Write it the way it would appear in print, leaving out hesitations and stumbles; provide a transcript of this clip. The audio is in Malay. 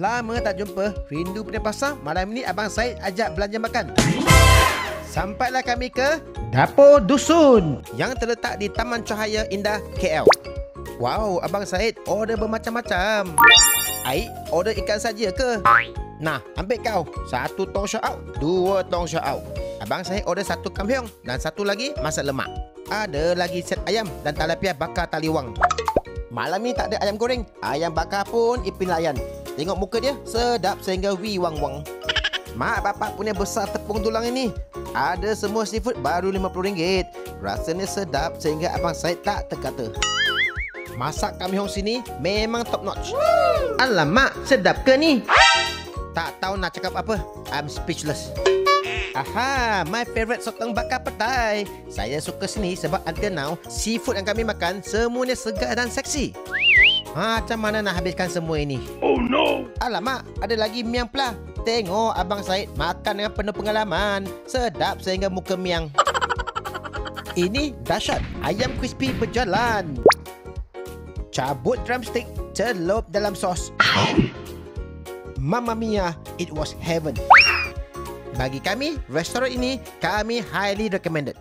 Lama tak jumpa, rindu pada pasar. Malam ni Abang Said ajak belanja makan. Sampailah kami ke Dapur Dusun yang terletak di Taman Cahaya Indah, KL. Wow, Abang Said order bermacam-macam. Aik, order ikan saja ke? Nah, ambil kau. 1 tong syok, 2 tong syok. Abang Said order 1 kampiong dan 1 lagi masak lemak. Ada lagi set ayam dan talapiah bakar taliwang. Malam ni tak ada ayam goreng. Ayam bakar pun Ipin layan. Tengok muka dia, sedap sehingga wi wang-wang. Mak bapak punya besar tepung tulang ini. Ada semua seafood baru RM50. Rasanya sedap sehingga Abang Said tak terkata. Masak kamihong sini memang top notch. Alamak, sedap ke ni? Tak tahu nak cakap apa. I'm speechless. Aha, my favourite sotong bakar petai. Saya suka sini sebab until now, seafood yang kami makan semuanya segar dan seksi. Macam mana nak habiskan semua ini? Oh no! Alamak, ada lagi miang pula. Tengok Abang Said makan dengan penuh pengalaman. Sedap sehingga muka miang. Ini dahsyat. Ayam crispy berjalan. Cabut drumstick, celup dalam sos. Mamma mia, it was heaven. Bagi kami, restoran ini kami highly recommended.